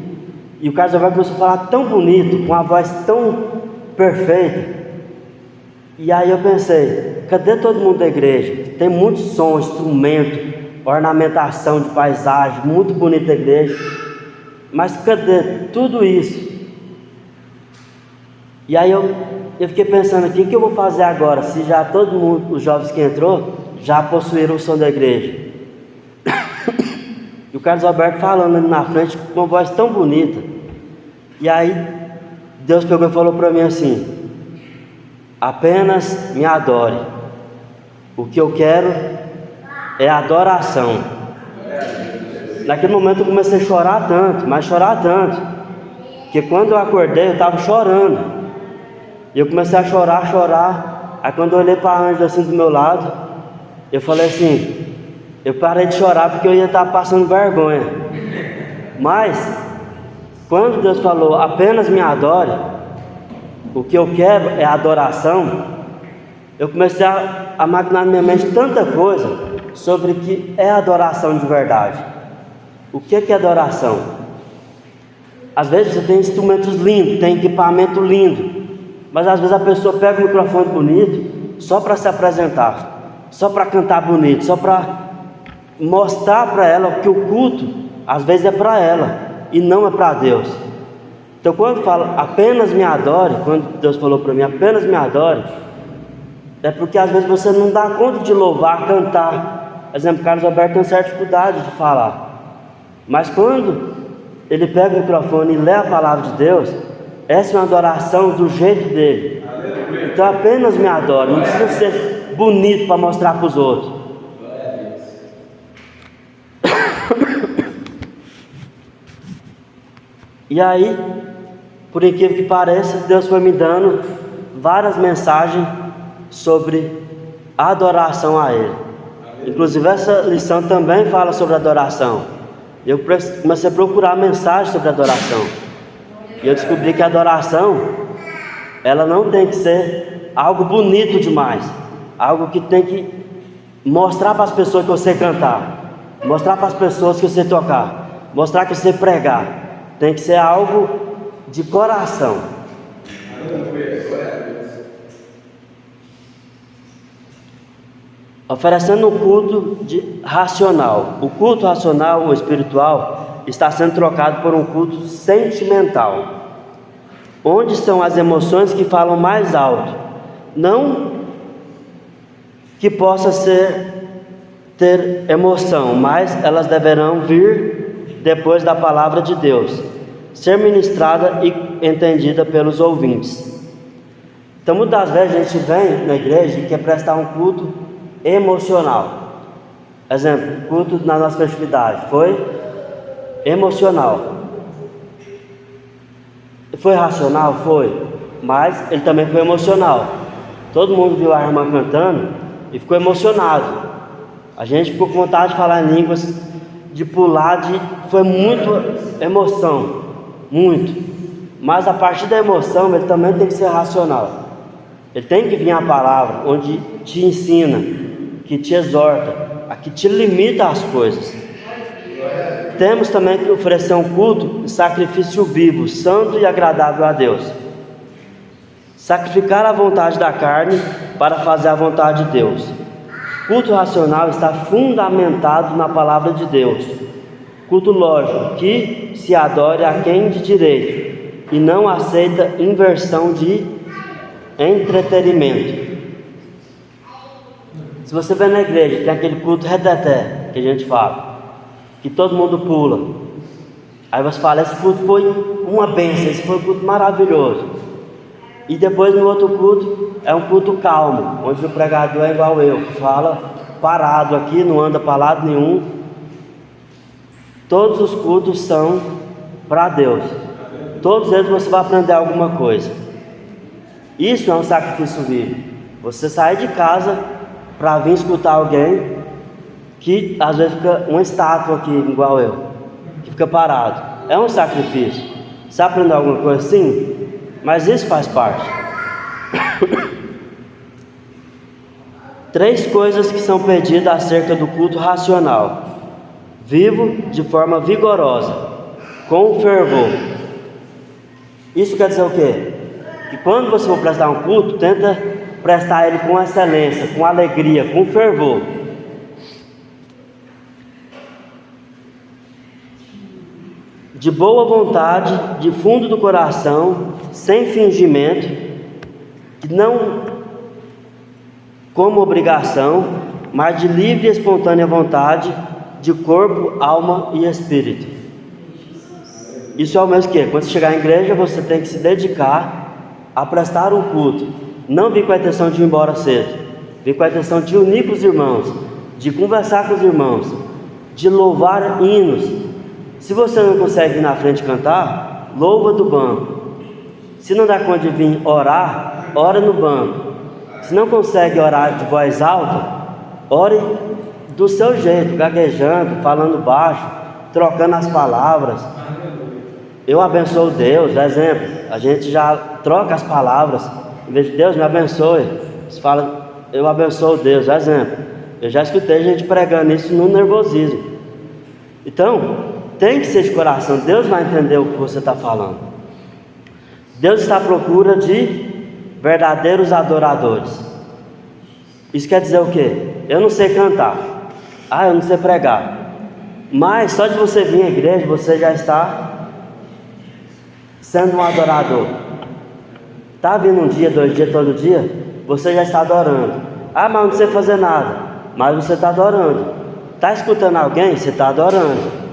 E o Carlos Roberto começou a falar tão bonito, com uma voz tão perfeita. E aí eu pensei, cadê todo mundo da igreja? Tem muito som, instrumento, ornamentação de paisagem, muito bonita a igreja. Mas cadê tudo isso? E aí eu fiquei pensando, o que eu vou fazer agora? Se já todo mundo, os jovens que entrou, já possuíram o som da igreja. E o Carlos Alberto falando ali na frente, com uma voz tão bonita. E aí Deus pegou e falou para mim assim: apenas me adore. O que eu quero é adoração. Naquele momento eu comecei a chorar tanto, que quando eu acordei eu estava chorando. E eu comecei a chorar. Aí quando eu olhei para a Ângela assim do meu lado, eu falei assim: eu parei de chorar porque eu ia estar passando vergonha. Mas, quando Deus falou, apenas me adore, o que eu quero é adoração, eu comecei a maquinar na minha mente tanta coisa sobre o que é adoração de verdade. O que é adoração? Às vezes você tem instrumentos lindos, tem equipamento lindo, mas às vezes a pessoa pega o microfone bonito só para se apresentar, só para cantar bonito, só para mostrar para ela que o culto às vezes é para ela e não é para Deus. Então quando fala apenas me adore, quando Deus falou para mim apenas me adore, é porque às vezes você não dá conta de louvar, cantar. Por exemplo, Carlos Alberto tem certa dificuldade de falar, mas quando ele pega o microfone e lê a palavra de Deus, essa é uma adoração do jeito dele. Então apenas me adore, não precisa ser bonito para mostrar para os outros. E aí, por incrível que pareça, Deus foi me dando várias mensagens sobre a adoração a Ele. Inclusive essa lição também fala sobre adoração. Eu comecei a procurar mensagens sobre adoração. E eu descobri que a adoração, ela não tem que ser algo bonito demais, algo que tem que mostrar para as pessoas que você cantar, mostrar para as pessoas que você tocar, mostrar que você pregar. Tem que ser algo de coração. Oferecendo um culto racional. O culto racional ou espiritual está sendo trocado por um culto sentimental, onde são as emoções que falam mais alto. Não que possa ter emoção, mas elas deverão vir depois da palavra de Deus, ser ministrada e entendida pelos ouvintes. Então muitas vezes a gente vem na igreja e quer prestar um culto emocional. Exemplo, culto na nossa festividade foi emocional. Foi racional? Foi, mas ele também foi emocional. Todo mundo viu a irmã cantando e ficou emocionado. A gente ficou com vontade de falar em línguas, de pular, foi muito emoção, muito. Mas a partir da emoção ele também tem que ser racional. Ele tem que vir a palavra onde te ensina, que te exorta, a que te limita as coisas. Temos também que oferecer um culto, sacrifício vivo, santo e agradável a Deus. Sacrificar a vontade da carne para fazer a vontade de Deus. Culto racional está fundamentado na palavra de Deus. Culto lógico, que se adore a quem de direito e não aceita inversão de entretenimento. Se você vê na igreja, tem aquele culto reteté, que a gente fala, que todo mundo pula. Aí você fala, esse culto foi uma bênção, esse foi um culto maravilhoso. E depois no outro culto, é um culto calmo, onde o pregador é igual eu, que fala parado aqui, não anda para lado nenhum. Todos os cultos são para Deus. Todos eles você vai aprender alguma coisa. Isso é um sacrifício vivo. Você sai de casa para vir escutar alguém que às vezes fica uma estátua aqui, igual eu, que fica parado. É um sacrifício. Você aprender alguma coisa? Sim, mas isso faz parte. 3 coisas que são pedidas acerca do culto racional: vivo de forma vigorosa, com fervor. Isso quer dizer o quê? Que quando você for prestar um culto, tenta prestar ele com excelência, com alegria, com fervor. De boa vontade, de fundo do coração, sem fingimento, não como obrigação, mas de livre e espontânea vontade, de corpo, alma e espírito. Isso é o mesmo que quando você chegar à igreja, você tem que se dedicar a prestar um culto. Não vir com a intenção de ir embora cedo, vir com a intenção de unir com os irmãos, de conversar com os irmãos, de louvar hinos. Se você não consegue vir na frente cantar, louva do banco. Se não dá conta de vir orar, ora no banco. Se não consegue orar de voz alta, ore do seu jeito, gaguejando, falando baixo, trocando as palavras. Eu abençoo Deus, exemplo, a gente já troca as palavras, em vez de Deus me abençoe, você fala, eu abençoo Deus, exemplo. Eu já escutei gente pregando isso no nervosismo. Então, tem que ser de coração, Deus vai entender o que você está falando. Deus está à procura de verdadeiros adoradores. Isso quer dizer o quê? Eu não sei cantar, eu não sei pregar, mas só de você vir à igreja, você já está sendo um adorador. Está vindo um dia, 2 dias, todo dia, você já está adorando. Mas não sei fazer nada, mas você está adorando. Está escutando alguém? Você está adorando.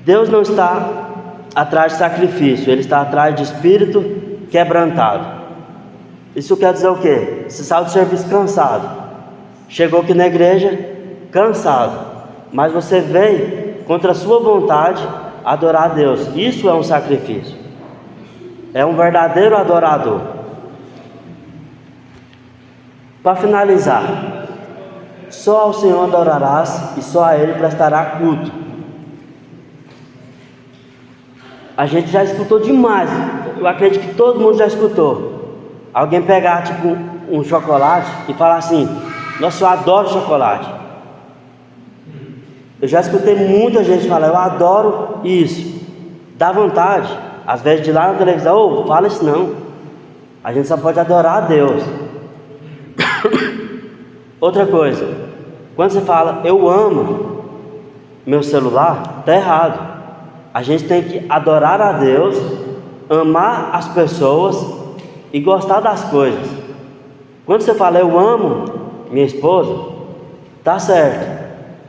Deus não está atrás de sacrifício, Ele está atrás de espírito quebrantado. Isso quer dizer o quê? Você saiu do serviço cansado, chegou aqui na igreja cansado, mas você veio contra a sua vontade adorar a Deus. Isso é um sacrifício, é um verdadeiro adorador. Para finalizar, só ao Senhor adorarás e só a Ele prestará culto. A gente já escutou demais, eu acredito que todo mundo já escutou. Alguém pegar tipo um chocolate e falar assim: nossa, eu adoro chocolate. Eu já escutei muita gente falar: eu adoro isso. Dá vontade, às vezes, de ir lá na televisão: fala isso não. A gente só pode adorar a Deus. Outra coisa, quando você fala eu amo meu celular, está errado. A gente tem que adorar a Deus, amar as pessoas e gostar das coisas. Quando você fala eu amo minha esposa, tá certo.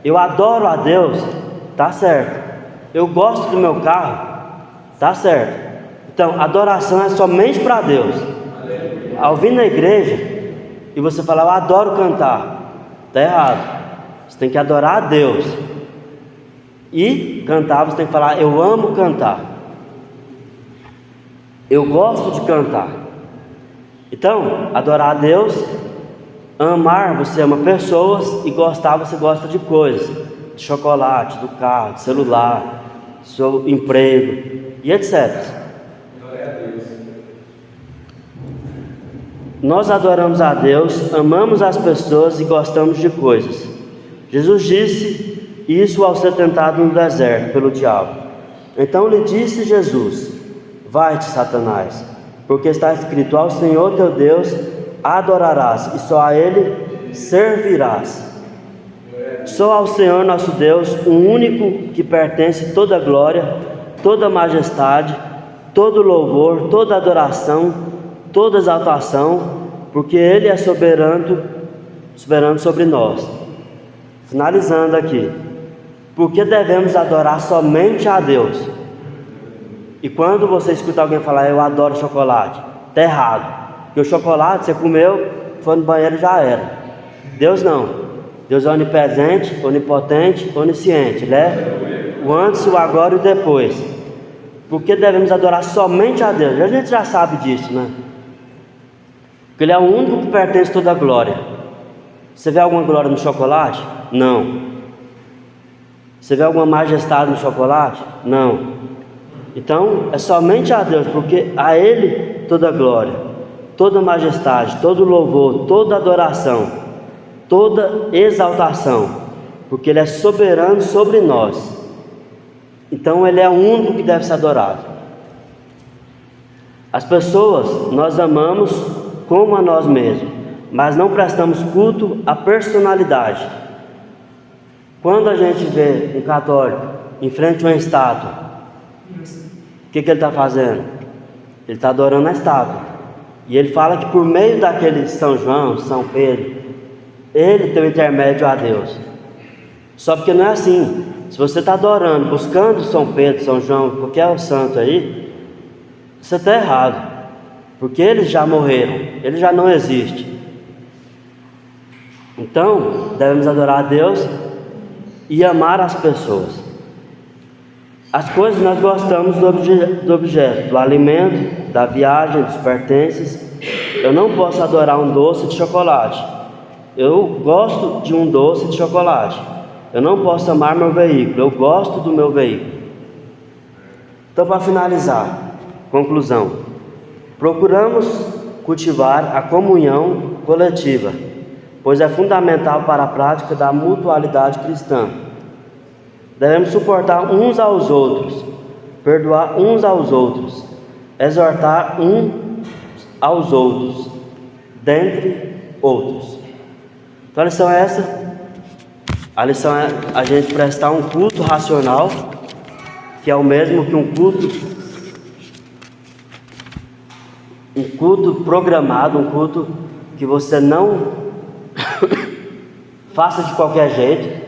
Eu adoro a Deus, tá certo. Eu gosto do meu carro, tá certo. Então, adoração é somente para Deus. Ao vir na igreja e você falar eu adoro cantar, tá errado. Você tem que adorar a Deus. E cantar, você tem que falar eu amo cantar, eu gosto de cantar. Então, adorar a Deus, amar, você ama pessoas, e gostar, você gosta de coisas, de chocolate, do carro, do celular, do seu emprego e etc. Nós adoramos a Deus, amamos as pessoas e gostamos de coisas. Jesus disse isso ao ser tentado no deserto pelo diabo. Então lhe disse Jesus: vai-te, Satanás, porque está escrito: ao Senhor teu Deus adorarás e só a Ele servirás. Só ao Senhor nosso Deus, o único que pertence toda a glória, toda a majestade, todo louvor, toda adoração, toda exaltação, porque Ele é soberano sobre nós. Finalizando aqui, porque devemos adorar somente a Deus. E quando você escuta alguém falar eu adoro chocolate, está errado. Porque o chocolate você comeu, foi no banheiro e já era. Deus não. Deus é onipresente, onipotente, onisciente. Ele é o antes, o agora e o depois. Porque devemos adorar somente a Deus. A gente já sabe disso, né? Porque Ele é o único que pertence toda a glória. Você vê alguma glória no chocolate? Não. Você vê alguma majestade no chocolate? Não. Então, é somente a Deus, porque a Ele toda a glória, toda a majestade, todo louvor, toda adoração, toda exaltação, porque Ele é soberano sobre nós. Então, Ele é o único que deve ser adorado. As pessoas nós amamos como a nós mesmos, mas não prestamos culto à personalidade. Quando a gente vê um católico em frente a uma estátua, o que ele está fazendo? Ele está adorando a estátua. E ele fala que por meio daquele São João, São Pedro, ele tem o intermédio a Deus. Só porque não é assim. Se você está adorando, buscando São Pedro, São João, qualquer santo aí, você está errado. Porque eles já morreram, eles já não existem. Então, devemos adorar a Deus e amar as pessoas. As coisas nós gostamos do objeto, do alimento, da viagem, dos pertences. Eu não posso adorar um doce de chocolate, Eu gosto de um doce de chocolate. Eu não posso amar meu veículo. Eu gosto do meu veículo. Então, para finalizar, conclusão. Procuramos cultivar a comunhão coletiva, pois é fundamental para a prática da mutualidade cristã. Devemos suportar uns aos outros, perdoar uns aos outros, exortar uns aos outros, dentre outros. Então a lição é essa. A lição é a gente prestar um culto racional, que é o mesmo que um culto programado, um culto que você não faça de qualquer jeito.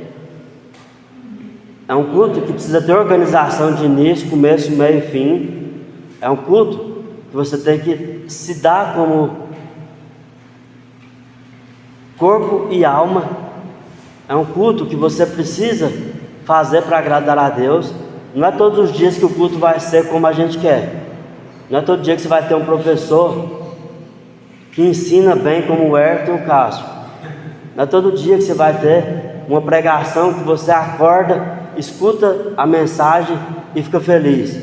É um culto que precisa ter organização de início, começo, meio e fim. É um culto que você tem que se dar como corpo e alma. É um culto que você precisa fazer para agradar a Deus. Não é todos os dias que o culto vai ser como a gente quer. Não é todo dia que você vai ter um professor que ensina bem como o Ayrton e o Cássio. Não é todo dia que você vai ter uma pregação que você acorda, escuta a mensagem e fica feliz.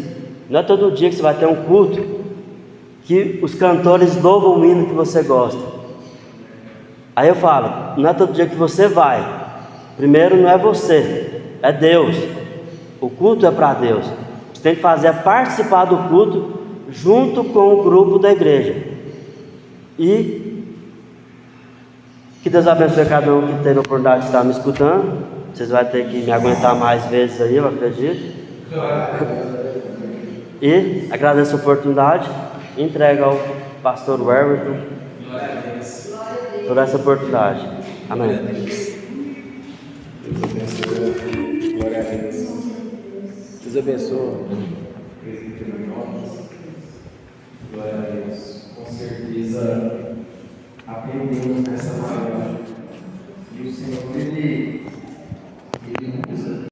Não é todo dia que você vai ter um culto que os cantores louvam o hino que você gosta. Aí eu falo, não é todo dia que você vai. Primeiro não é você, é Deus. O culto é para Deus. Você tem que fazer participar do culto junto com o grupo da igreja. E que Deus abençoe cada um que teve a oportunidade de estar me escutando. Vocês vão ter que me aguentar mais vezes aí, eu acredito. E agradeço a oportunidade. Entrego ao pastor Everton por essa oportunidade. Amém. Glória a Deus. Deus abençoe. Glória a Deus. Com certeza aprendemos nessa manhã. E o Senhor, Ele